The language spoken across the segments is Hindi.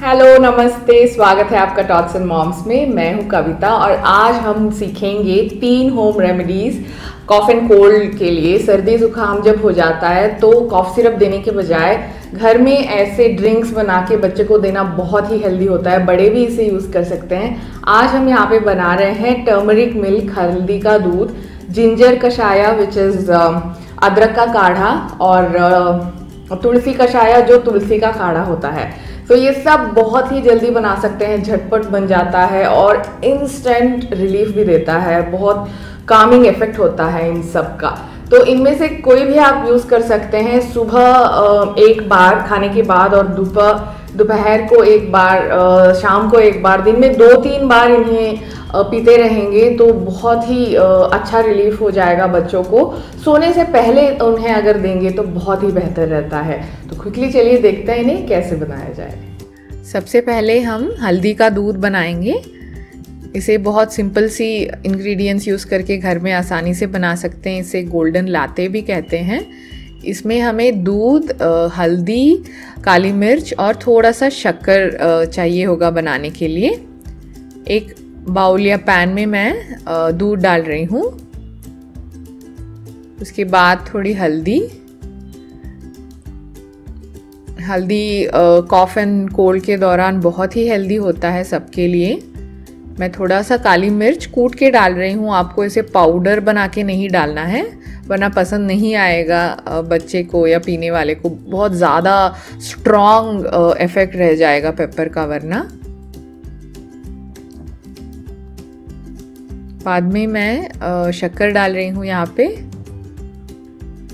हेलो नमस्ते, स्वागत है आपका टॉट्स एंड मॉम्स में। मैं हूं कविता और आज हम सीखेंगे 3 home remedies cough and cold के लिए। सर्दी जुकाम जब हो जाता है तो कॉफ सिरप देने के बजाय घर में ऐसे ड्रिंक्स बना के बच्चे को देना बहुत ही हेल्दी होता है। बड़े भी इसे यूज़ कर सकते हैं। आज हम यहाँ पे बना रहे हैं टर्मरिक मिल्क, हल्दी का दूध, जिंजर कषाया विच इज़ अदरक का काढ़ा, और तुलसी कषाया जो तुलसी का काढ़ा होता है। तो ये सब बहुत ही जल्दी बना सकते हैं, झटपट बन जाता है और इंस्टेंट रिलीफ भी देता है। बहुत कामिंग इफेक्ट होता है इन सब का। तो इनमें से कोई भी आप यूज़ कर सकते हैं। सुबह एक बार खाने के बाद, और दोपहर को एक बार, शाम को एक बार, दिन में 2-3 बार इन्हें पीते रहेंगे तो बहुत ही अच्छा रिलीफ हो जाएगा बच्चों को। सोने से पहले उन्हें अगर देंगे तो बहुत ही बेहतर रहता है। तो क्विकली चलिए देखते हैं इन्हें कैसे बनाया जाए। सबसे पहले हम हल्दी का दूध बनाएंगे। इसे बहुत सिंपल सी इंग्रेडिएंट्स यूज़ करके घर में आसानी से बना सकते हैं। इसे गोल्डन लाते भी कहते हैं। इसमें हमें दूध, हल्दी, काली मिर्च और थोड़ा सा शक्कर चाहिए होगा बनाने के लिए। एक बाउल या पैन में मैं दूध डाल रही हूँ। उसके बाद थोड़ी हल्दी कॉफ एंड कोल्ड के दौरान बहुत ही हेल्दी होता है सबके लिए। मैं थोड़ा सा काली मिर्च कूट के डाल रही हूँ। आपको इसे पाउडर बना के नहीं डालना है, वरना पसंद नहीं आएगा बच्चे को या पीने वाले को। बहुत ज़्यादा स्ट्रॉन्ग इफेक्ट रह जाएगा पेपर का वरना। बाद में मैं शक्कर डाल रही हूँ यहाँ पे।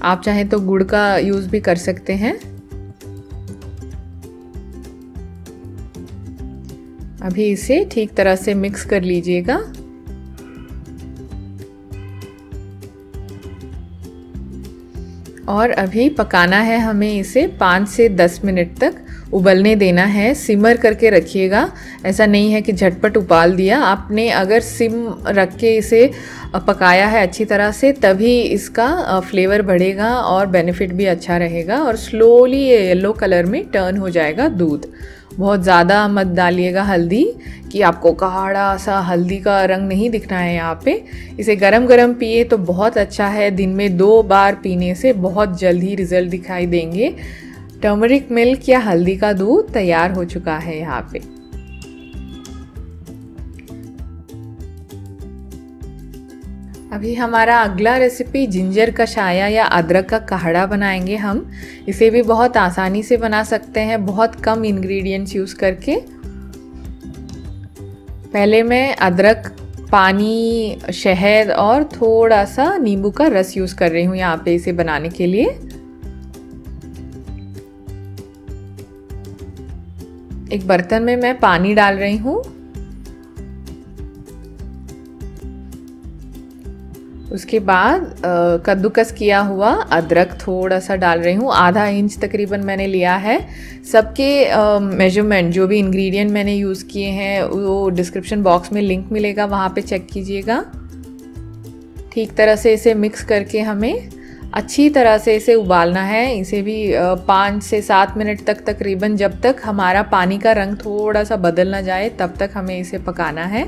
आप चाहें तो गुड़ का यूज़ भी कर सकते हैं। अभी इसे ठीक तरह से मिक्स कर लीजिएगा। और अभी पकाना है हमें इसे 5 से 10 मिनट तक उबलने देना है। सिमर करके रखिएगा। ऐसा नहीं है कि झटपट उबाल दिया आपने। अगर सिम रख के इसे पकाया है अच्छी तरह से तभी इसका फ्लेवर बढ़ेगा और बेनिफिट भी अच्छा रहेगा। और स्लोली ये येलो कलर में टर्न हो जाएगा दूध। बहुत ज़्यादा मत डालिएगा हल्दी कि आपको गाढ़ा सा हल्दी का रंग नहीं दिखना है यहाँ पे। इसे गरम गरम पिए तो बहुत अच्छा है। दिन में 2 बार पीने से बहुत जल्दी रिजल्ट दिखाई देंगे। टर्मरिक मिल्क या हल्दी का दूध तैयार हो चुका है यहाँ पे। अभी हमारा अगला रेसिपी जिंजर कषाया या अदरक का काढ़ा बनाएंगे हम। इसे भी बहुत आसानी से बना सकते हैं, बहुत कम इंग्रेडिएंट्स यूज़ करके। पहले मैं अदरक, पानी, शहद और थोड़ा सा नींबू का रस यूज़ कर रही हूँ यहाँ पे इसे बनाने के लिए। एक बर्तन में मैं पानी डाल रही हूँ। उसके बाद कद्दूकस किया हुआ अदरक थोड़ा सा डाल रही हूँ। आधा इंच तकरीबन मैंने लिया है। सबके मेजरमेंट, जो भी इंग्रेडिएंट मैंने यूज़ किए हैं वो डिस्क्रिप्शन बॉक्स में लिंक मिलेगा, वहाँ पे चेक कीजिएगा। ठीक तरह से इसे मिक्स करके हमें अच्छी तरह से इसे उबालना है। इसे भी 5 से 7 मिनट तक तकरीबन, जब तक हमारा पानी का रंग थोड़ा सा बदल ना जाए तब तक हमें इसे पकाना है।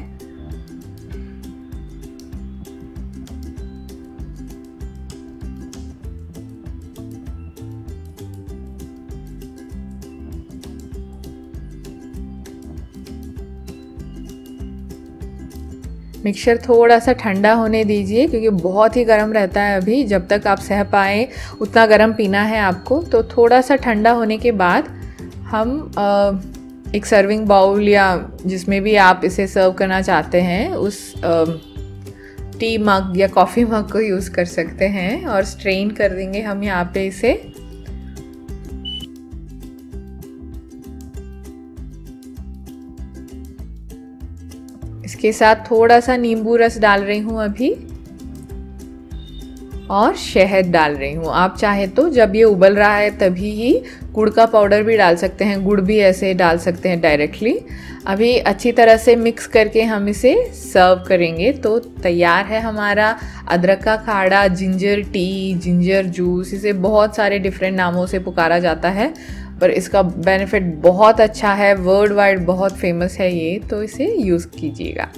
मिक्सचर थोड़ा सा ठंडा होने दीजिए क्योंकि बहुत ही गर्म रहता है अभी। जब तक आप सह पाएँ उतना गर्म पीना है आपको। तो थोड़ा सा ठंडा होने के बाद हम एक सर्विंग बाउल या जिसमें भी आप इसे सर्व करना चाहते हैं उस टी मग या कॉफ़ी मग को यूज़ कर सकते हैं और स्ट्रेन कर देंगे हम यहाँ पे इसे। इसके साथ थोड़ा सा नींबू रस डाल रही हूँ अभी, और शहद डाल रही हूँ। आप चाहे तो जब ये उबल रहा है तभी ही गुड़ का पाउडर भी डाल सकते हैं। गुड़ भी ऐसे डाल सकते हैं डायरेक्टली। अभी अच्छी तरह से मिक्स करके हम इसे सर्व करेंगे। तो तैयार है हमारा अदरक का काढ़ा, जिंजर टी, जिंजर जूस, इसे बहुत सारे डिफरेंट नामों से पुकारा जाता है, पर इसका बेनिफिट बहुत अच्छा है, वर्ल्ड वाइड बहुत फेमस है ये, तो इसे यूज़ कीजिएगा।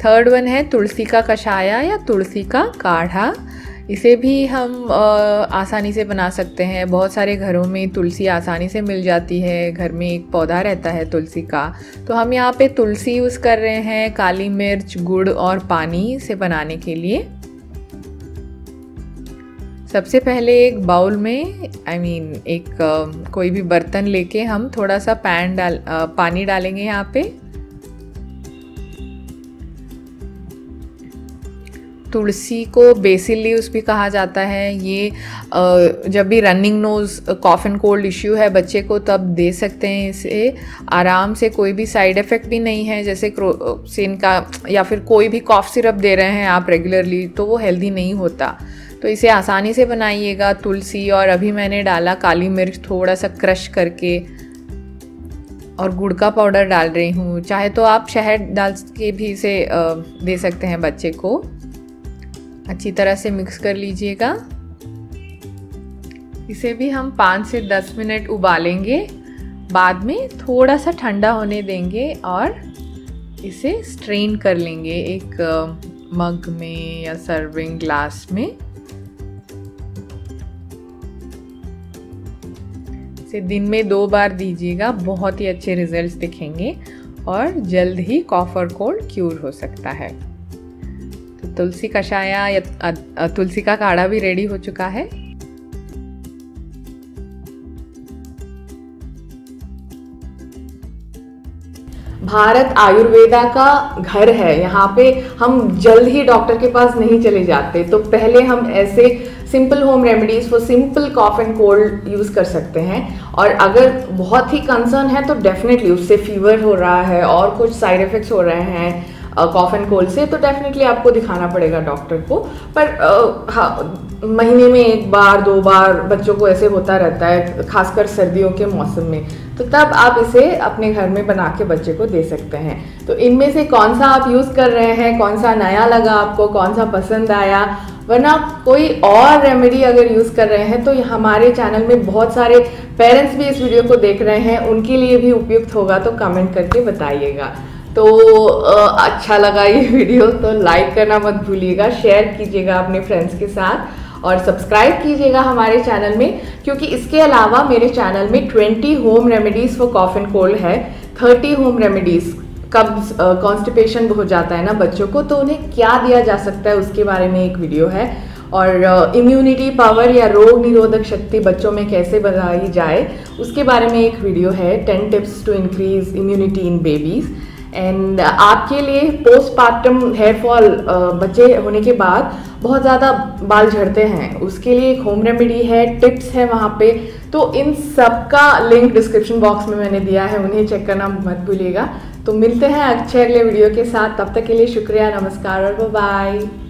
थर्ड वन है तुलसी का कषाया या तुलसी का काढ़ा। इसे भी हम आसानी से बना सकते हैं। बहुत सारे घरों में तुलसी आसानी से मिल जाती है, घर में एक पौधा रहता है तुलसी का। तो हम यहाँ पे तुलसी यूज़ कर रहे हैं काली मिर्च, गुड़ और पानी से बनाने के लिए। सबसे पहले एक बाउल में एक कोई भी बर्तन लेके हम थोड़ा सा पानी डालेंगे यहाँ पे। तुलसी को बेसिल लीव्स भी कहा जाता है। ये जब भी running nose, cough and cold issue है बच्चे को, तब दे सकते हैं इसे आराम से। कोई भी साइड इफ़ेक्ट भी नहीं है, जैसे क्रोसिन का या फिर कोई भी कॉफ़ सिरप दे रहे हैं आप रेगुलरली, तो वो हेल्दी नहीं होता। तो इसे आसानी से बनाइएगा। तुलसी और अभी मैंने डाला काली मिर्च थोड़ा सा क्रश करके, और गुड़ का पाउडर डाल रही हूँ। चाहे तो आप शहद डाल के भी इसे दे सकते हैं बच्चे को। अच्छी तरह से मिक्स कर लीजिएगा। इसे भी हम 5 से 10 मिनट उबालेंगे, बाद में थोड़ा सा ठंडा होने देंगे और इसे स्ट्रेन कर लेंगे एक मग में या सर्विंग ग्लास में। इसे दिन में 2 बार दीजिएगा, बहुत ही अच्छे रिजल्ट्स दिखेंगे और जल्द ही कॉफ और कोल्ड क्यूर हो सकता है। तो तुलसी कषाया या तुलसी का काढ़ा भी रेडी हो चुका है। भारत आयुर्वेदा का घर है। यहाँ पे हम जल्द ही डॉक्टर के पास नहीं चले जाते, तो पहले हम ऐसे simple home remedies for simple cough and cold use कर सकते हैं। और अगर बहुत ही कंसर्न है तो डेफिनेटली उससे फीवर हो रहा है और कुछ साइड इफ़ेक्ट्स हो रहे हैं कॉफ एंड कोल्ड से, तो डेफिनेटली आपको दिखाना पड़ेगा डॉक्टर को। पर हाँ, महीने में 1 बार 2 बार बच्चों को ऐसे होता रहता है, खासकर सर्दियों के मौसम में, तो तब आप इसे अपने घर में बना के बच्चे को दे सकते हैं। तो इनमें से कौन सा आप यूज़ कर रहे हैं, कौन सा नया लगा आपको, कौन सा पसंद आया, वरना कोई और रेमेडी अगर यूज़ कर रहे हैं तो हमारे चैनल में बहुत सारे पेरेंट्स भी इस वीडियो को देख रहे हैं, उनके लिए भी उपयुक्त होगा, तो कमेंट करके बताइएगा। तो अच्छा लगा ये वीडियो तो लाइक करना मत भूलिएगा, शेयर कीजिएगा अपने फ्रेंड्स के साथ और सब्सक्राइब कीजिएगा हमारे चैनल में, क्योंकि इसके अलावा मेरे चैनल में 20 home remedies for cough and cold है। 30 होम रेमेडीज़, कब्ज कॉन्स्टिपेशन हो जाता है ना बच्चों को, तो उन्हें क्या दिया जा सकता है उसके बारे में एक वीडियो है। और इम्यूनिटी पावर या रोग निरोधक शक्ति बच्चों में कैसे बढ़ाई जाए उसके बारे में एक वीडियो है, 10 tips to increase immunity in babies. And आपके लिए पोस्टपार्टम हेयर फॉल, बच्चे होने के बाद बहुत ज़्यादा बाल झड़ते हैं, उसके लिए एक होम रेमेडी है, टिप्स है वहाँ पे। तो इन सब का लिंक डिस्क्रिप्शन बॉक्स में मैंने दिया है, उन्हें चेक करना मत भूलिएगा। तो मिलते हैं अच्छे अगले वीडियो के साथ, तब तक के लिए शुक्रिया, नमस्कार और बाय बाय।